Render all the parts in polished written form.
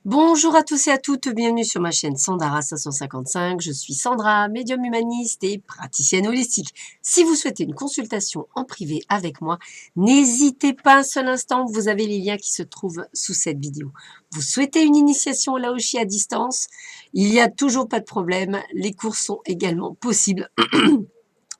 Bonjour à tous et à toutes, bienvenue sur ma chaîne Sandara 555. Je suis Sandra, médium humaniste et praticienne holistique. Si vous souhaitez une consultation en privé avec moi, n'hésitez pas un seul instant, vous avez les liens qui se trouvent sous cette vidéo. Vous souhaitez une initiation au Laoshi à distance, il n'y a toujours pas de problème, les cours sont également possibles.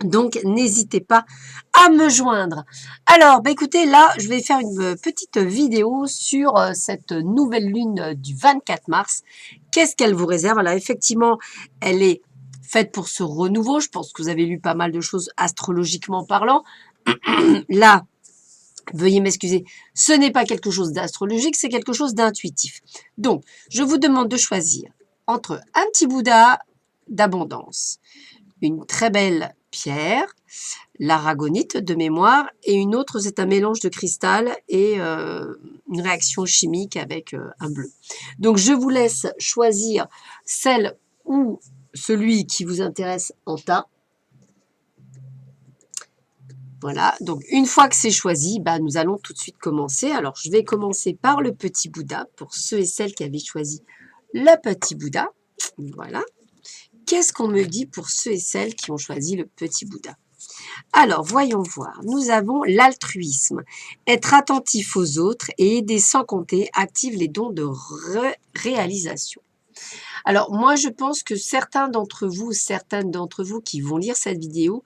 Donc, n'hésitez pas à me joindre. Alors, écoutez, là, je vais faire une petite vidéo sur cette nouvelle lune du 24 mars. Qu'est-ce qu'elle vous réserve? Alors, effectivement, elle est faite pour ce renouveau. Je pense que vous avez lu pas mal de choses astrologiquement parlant. Là, veuillez m'excuser, ce n'est pas quelque chose d'astrologique, c'est quelque chose d'intuitif. Donc, je vous demande de choisir entre un petit Bouddha d'abondance, une très belle pierre, l'aragonite de mémoire, et une autre, c'est un mélange de cristal et une réaction chimique avec un bleu. Donc, je vous laisse choisir celle ou celui qui vous intéresse en tas. Voilà, donc une fois que c'est choisi, nous allons tout de suite commencer. Alors, je vais commencer par le petit Bouddha, pour ceux et celles qui avaient choisi le petit Bouddha. Voilà. Qu'est-ce qu'on me dit pour ceux et celles qui ont choisi le petit Bouddha? Alors, voyons voir. Nous avons l'altruisme. Être attentif aux autres et aider sans compter active les dons de réalisation. Alors, moi, je pense que certaines d'entre vous qui vont lire cette vidéo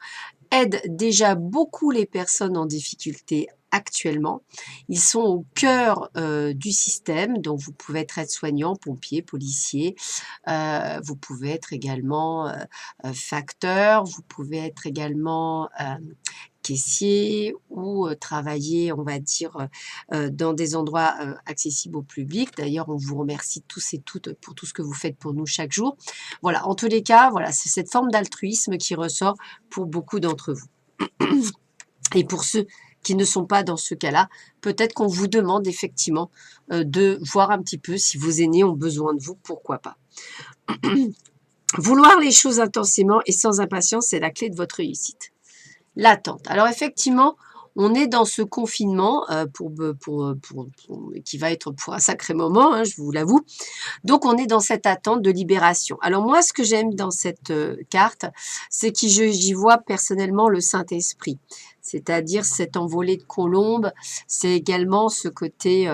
aident déjà beaucoup les personnes en difficulté actuellement. Ils sont au cœur du système, donc vous pouvez être aide-soignant, pompier, policier, vous pouvez être également facteur, vous pouvez être également caissier ou travailler, on va dire, dans des endroits accessibles au public. D'ailleurs, on vous remercie tous et toutes pour tout ce que vous faites pour nous chaque jour. Voilà, en tous les cas, voilà, c'est cette forme d'altruisme qui ressort pour beaucoup d'entre vous. Et pour ceux qui ne sont pas dans ce cas-là, peut-être qu'on vous demande effectivement de voir un petit peu si vos aînés ont besoin de vous, pourquoi pas. Vouloir les choses intensément et sans impatience, c'est la clé de votre réussite. L'attente. Alors effectivement, on est dans ce confinement qui va être pour un sacré moment, hein, je vous l'avoue. Donc, on est dans cette attente de libération. Alors moi, ce que j'aime dans cette carte, c'est que j'y vois personnellement le Saint-Esprit, c'est-à-dire cette envolée de colombes. C'est également ce côté,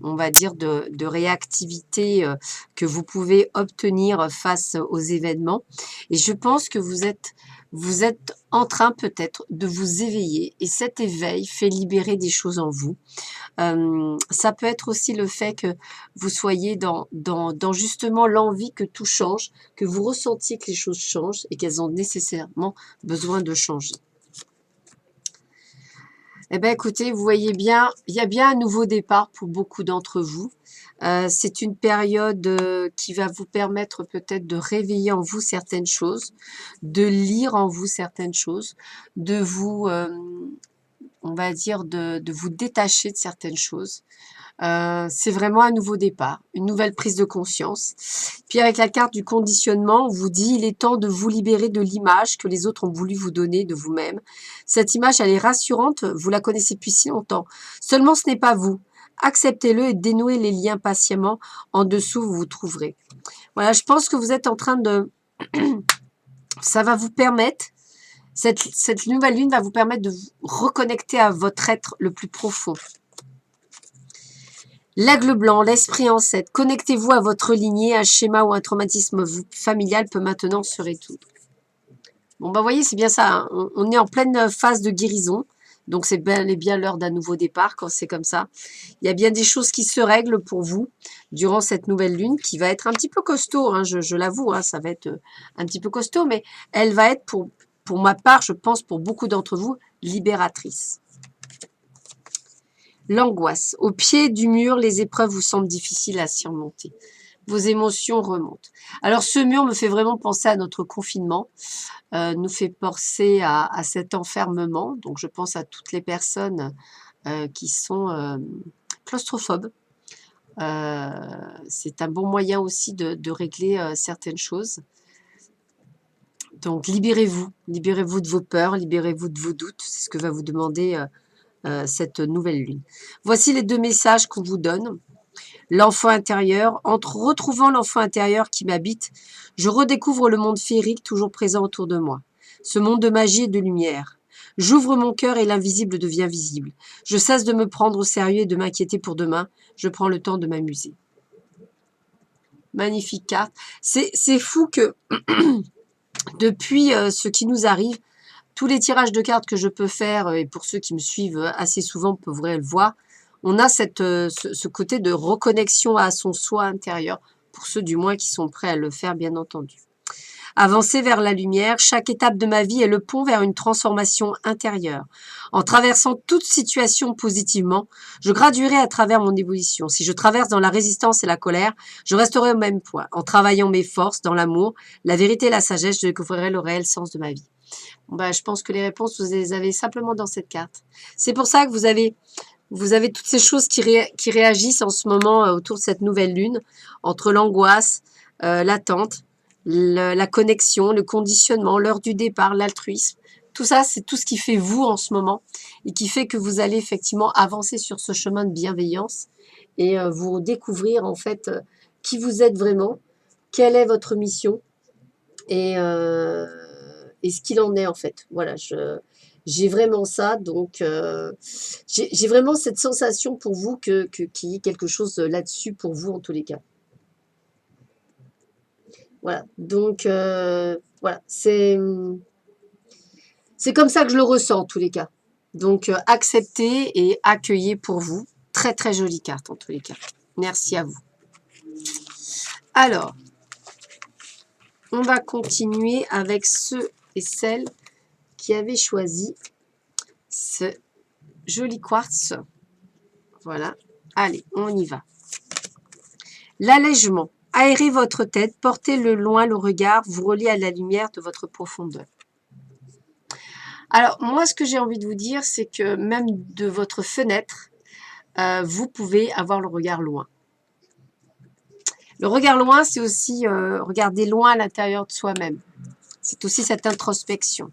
on va dire, de réactivité que vous pouvez obtenir face aux événements. Et je pense que vous êtes en train peut-être de vous éveiller et cet éveil fait libérer des choses en vous. Ça peut être aussi le fait que vous soyez dans justement l'envie que tout change, que vous ressentiez que les choses changent et qu'elles ont nécessairement besoin de changer. Eh bien, écoutez, vous voyez bien, il y a bien un nouveau départ pour beaucoup d'entre vous. C'est une période qui va vous permettre peut-être de réveiller en vous certaines choses, de lire en vous certaines choses, de vous, on va dire, de vous détacher de certaines choses. C'est vraiment un nouveau départ, une nouvelle prise de conscience. Puis avec la carte du conditionnement, on vous dit il est temps de vous libérer de l'image que les autres ont voulu vous donner de vous-même. Cette image, elle est rassurante, vous la connaissez depuis si longtemps. Seulement, ce n'est pas vous. Acceptez-le et dénouez les liens patiemment. En dessous, vous vous trouverez. Voilà, je pense que vous êtes en train de... Ça va vous permettre, cette nouvelle lune va vous permettre de vous reconnecter à votre être le plus profond. L'aigle blanc, l'esprit en 7. Connectez-vous à votre lignée, un schéma ou un traumatisme familial peut maintenant se résoudre. Bon, vous voyez, c'est bien ça. Hein. On est en pleine phase de guérison. Donc, c'est bel et bien l'heure d'un nouveau départ quand c'est comme ça. Il y a bien des choses qui se règlent pour vous durant cette nouvelle lune qui va être un petit peu costaud. Hein, je l'avoue, hein, ça va être un petit peu costaud. Mais elle va être, pour ma part, je pense, pour beaucoup d'entre vous, libératrice. L'angoisse. Au pied du mur, les épreuves vous semblent difficiles à surmonter. Vos émotions remontent. Alors, ce mur me fait vraiment penser à notre confinement, nous fait penser à cet enfermement. Donc, je pense à toutes les personnes qui sont claustrophobes. C'est un bon moyen aussi de régler certaines choses. Donc, libérez-vous. Libérez-vous de vos peurs, libérez-vous de vos doutes. C'est ce que va vous demander cette nouvelle lune. Voici les deux messages qu'on vous donne. l'enfant intérieur. En retrouvant l'enfant intérieur qui m'habite, je redécouvre le monde féerique toujours présent autour de moi. Ce monde de magie et de lumière. J'ouvre mon cœur et l'invisible devient visible. Je cesse de me prendre au sérieux et de m'inquiéter pour demain. Je prends le temps de m'amuser. Magnifique carte. C'est fou que depuis ce qui nous arrive, tous les tirages de cartes que je peux faire, et pour ceux qui me suivent assez souvent pourraient le voir, on a ce côté de reconnexion à son soi intérieur, pour ceux du moins qui sont prêts à le faire, bien entendu. Avancer vers la lumière, chaque étape de ma vie est le pont vers une transformation intérieure. En traversant toute situation positivement, je graduerai à travers mon évolution. Si je traverse dans la résistance et la colère, je resterai au même point. En travaillant mes forces, dans l'amour, la vérité et la sagesse, je découvrirai le réel sens de ma vie. Bon, je pense que les réponses, vous les avez simplement dans cette carte. C'est pour ça que vous avez toutes ces choses qui réagissent en ce moment autour de cette nouvelle lune, entre l'angoisse, l'attente, la connexion, le conditionnement, l'heure du départ, l'altruisme. Tout ça, c'est tout ce qui fait vous en ce moment et qui fait que vous allez effectivement avancer sur ce chemin de bienveillance et vous découvrir en fait qui vous êtes vraiment, quelle est votre mission et ce qu'il en est en fait. Voilà, j'ai vraiment ça, donc j'ai vraiment cette sensation pour vous qu'il y ait quelque chose là-dessus pour vous en tous les cas. Voilà, donc voilà, c'est comme ça que je le ressens en tous les cas. Donc acceptez et accueillez pour vous. Très très jolie carte en tous les cas. Merci à vous. Alors, on va continuer avec ceux et celles qui avaient choisi ce joli quartz. Voilà. Allez, on y va. L'allègement. Aérez votre tête, portez-le loin le regard, vous reliez à la lumière de votre profondeur. Alors, moi, ce que j'ai envie de vous dire, c'est que même de votre fenêtre, vous pouvez avoir le regard loin. Le regard loin, c'est aussi regarder loin à l'intérieur de soi-même. C'est aussi cette introspection.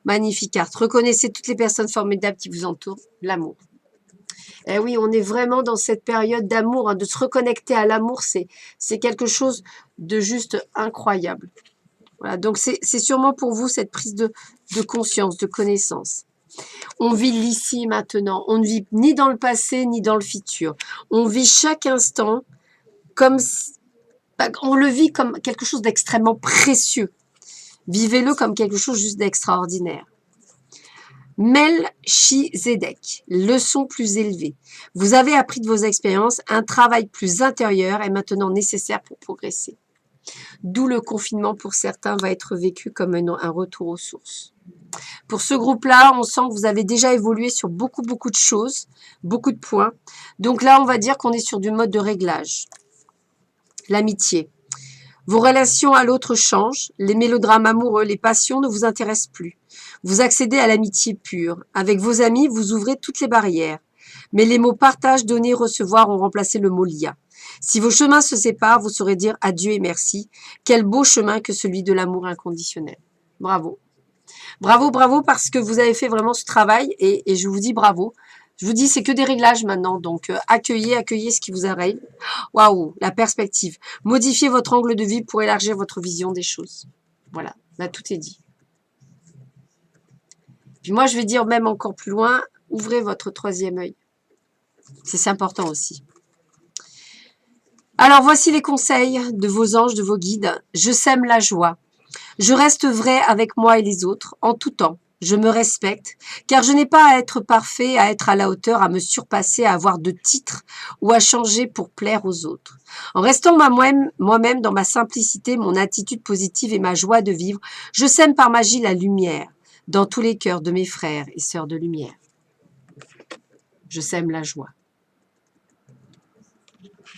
Magnifique carte. Reconnaissez toutes les personnes formidables qui vous entourent. L'amour. Eh oui, on est vraiment dans cette période d'amour, hein, de se reconnecter à l'amour, c'est quelque chose de juste incroyable. Voilà, donc c'est sûrement pour vous cette prise de conscience, de connaissance. On vit l'ici et maintenant. On ne vit ni dans le passé ni dans le futur. On vit chaque instant comme on le vit comme quelque chose d'extrêmement précieux. Vivez-le comme quelque chose juste d'extraordinaire. Melchizedek, leçon plus élevée. Vous avez appris de vos expériences, un travail plus intérieur est maintenant nécessaire pour progresser. D'où le confinement pour certains va être vécu comme un retour aux sources. Pour ce groupe-là, on sent que vous avez déjà évolué sur beaucoup de choses, beaucoup de points. Donc là, on va dire qu'on est sur du mode de réglage. L'amitié. Vos relations à l'autre changent, les mélodrames amoureux, les passions ne vous intéressent plus. Vous accédez à l'amitié pure. Avec vos amis, vous ouvrez toutes les barrières. Mais les mots partage, donner, recevoir ont remplacé le mot lien. Si vos chemins se séparent, vous saurez dire adieu et merci. Quel beau chemin que celui de l'amour inconditionnel. Bravo. Bravo, bravo, parce que vous avez fait vraiment ce travail et je vous dis bravo. Je vous dis, c'est que des réglages maintenant, donc accueillez ce qui vous arrive. Waouh, la perspective. Modifiez votre angle de vue pour élargir votre vision des choses. Voilà, là, tout est dit. Puis moi, je vais dire même encore plus loin, ouvrez votre troisième œil. C'est important aussi. Alors, voici les conseils de vos anges, de vos guides. Je sème la joie. Je reste vrai avec moi et les autres, en tout temps. Je me respecte, car je n'ai pas à être parfait, à être à la hauteur, à me surpasser, à avoir de titres ou à changer pour plaire aux autres. En restant moi-même dans ma simplicité, mon attitude positive et ma joie de vivre, je sème par magie la lumière dans tous les cœurs de mes frères et sœurs de lumière. Je sème la joie.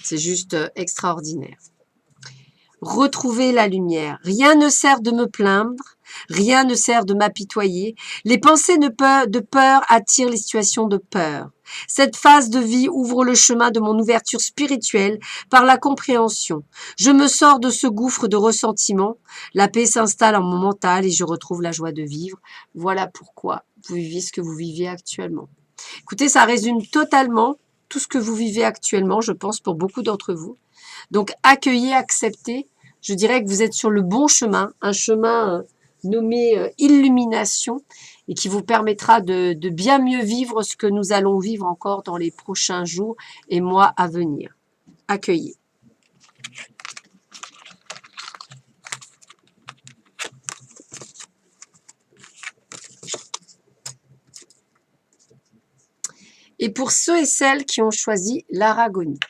C'est juste extraordinaire. Retrouver la lumière. Rien ne sert de me plaindre, rien ne sert de m'apitoyer. Les pensées de peur attirent les situations de peur. Cette phase de vie ouvre le chemin de mon ouverture spirituelle par la compréhension. Je me sors de ce gouffre de ressentiment. La paix s'installe en mon mental et je retrouve la joie de vivre. Voilà pourquoi vous vivez ce que vous vivez actuellement. Écoutez, ça résume totalement tout ce que vous vivez actuellement, je pense, pour beaucoup d'entre vous. Donc, accueillez, acceptez. Je dirais que vous êtes sur le bon chemin, un chemin nommé illumination et qui vous permettra de bien mieux vivre ce que nous allons vivre encore dans les prochains jours et mois à venir. Accueillez. Et pour ceux et celles qui ont choisi l'aragonite.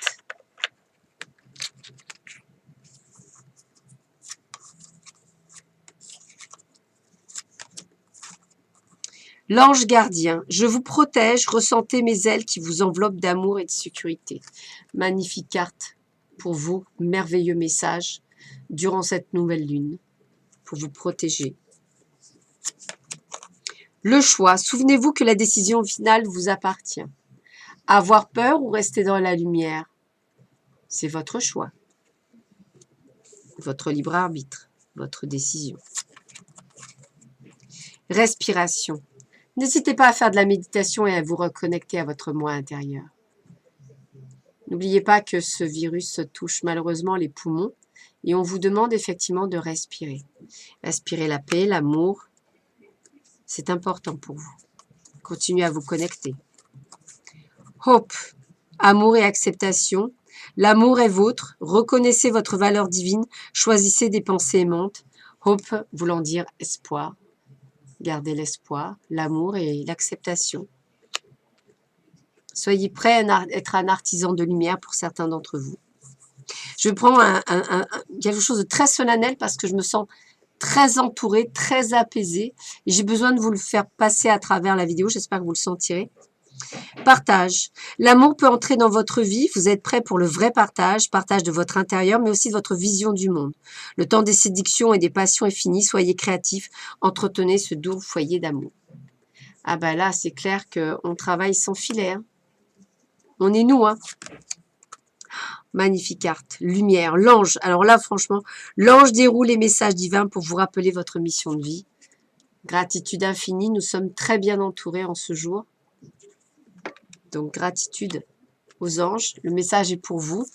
L'ange gardien, je vous protège, ressentez mes ailes qui vous enveloppent d'amour et de sécurité. Magnifique carte pour vous, merveilleux message durant cette nouvelle lune, pour vous protéger. Le choix, souvenez-vous que la décision finale vous appartient. Avoir peur ou rester dans la lumière, c'est votre choix. Votre libre arbitre, votre décision. Respiration. N'hésitez pas à faire de la méditation et à vous reconnecter à votre moi intérieur. N'oubliez pas que ce virus touche malheureusement les poumons et on vous demande effectivement de respirer. Respirer la paix, l'amour, c'est important pour vous. Continuez à vous connecter. Hope, amour et acceptation. L'amour est vôtre, reconnaissez votre valeur divine, choisissez des pensées aimantes. Hope voulant dire espoir. Gardez l'espoir, l'amour et l'acceptation. Soyez prêts à être un artisan de lumière pour certains d'entre vous. Je prends quelque chose de très solennel parce que je me sens très entourée, très apaisée. Et j'ai besoin de vous le faire passer à travers la vidéo. J'espère que vous le sentirez. Partage. L'amour peut entrer dans votre vie. Vous êtes prêts pour le vrai partage. Partage de votre intérieur, mais aussi de votre vision du monde. Le temps des séductions et des passions est fini. Soyez créatifs. Entretenez ce doux foyer d'amour. Ah ben là, c'est clair qu'on travaille sans filet. Hein. On est nous, hein. Magnifique carte. Lumière. L'ange. Alors là, franchement, l'ange déroule les messages divins pour vous rappeler votre mission de vie. Gratitude infinie. Nous sommes très bien entourés en ce jour. Donc, gratitude aux anges. Le message est pour vous.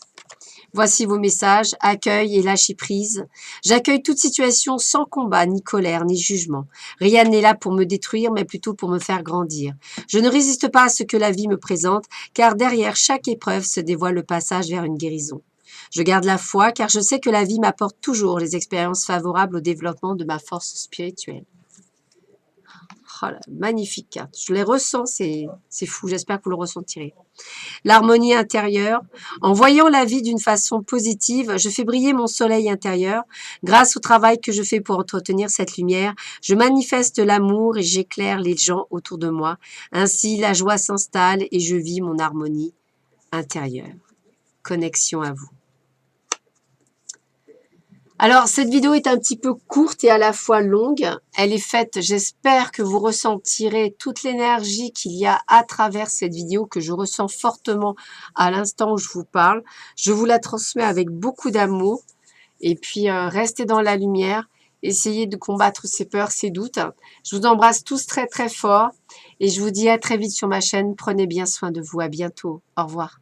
Voici vos messages. Accueil et lâcher prise. J'accueille toute situation sans combat, ni colère, ni jugement. Rien n'est là pour me détruire, mais plutôt pour me faire grandir. Je ne résiste pas à ce que la vie me présente, car derrière chaque épreuve se dévoile le passage vers une guérison. Je garde la foi, car je sais que la vie m'apporte toujours les expériences favorables au développement de ma force spirituelle. Oh là, magnifique carte. Je les ressens, c'est fou. J'espère que vous le ressentirez. L'harmonie intérieure. En voyant la vie d'une façon positive, je fais briller mon soleil intérieur. Grâce au travail que je fais pour entretenir cette lumière, je manifeste l'amour et j'éclaire les gens autour de moi. Ainsi, la joie s'installe et je vis mon harmonie intérieure. Connexion à vous. Alors, cette vidéo est un petit peu courte et à la fois longue. Elle est faite, j'espère que vous ressentirez toute l'énergie qu'il y a à travers cette vidéo, que je ressens fortement à l'instant où je vous parle. Je vous la transmets avec beaucoup d'amour. Et puis, restez dans la lumière. Essayez de combattre ces peurs, ces doutes. Je vous embrasse tous très, très fort. Et je vous dis à très vite sur ma chaîne. Prenez bien soin de vous. À bientôt. Au revoir.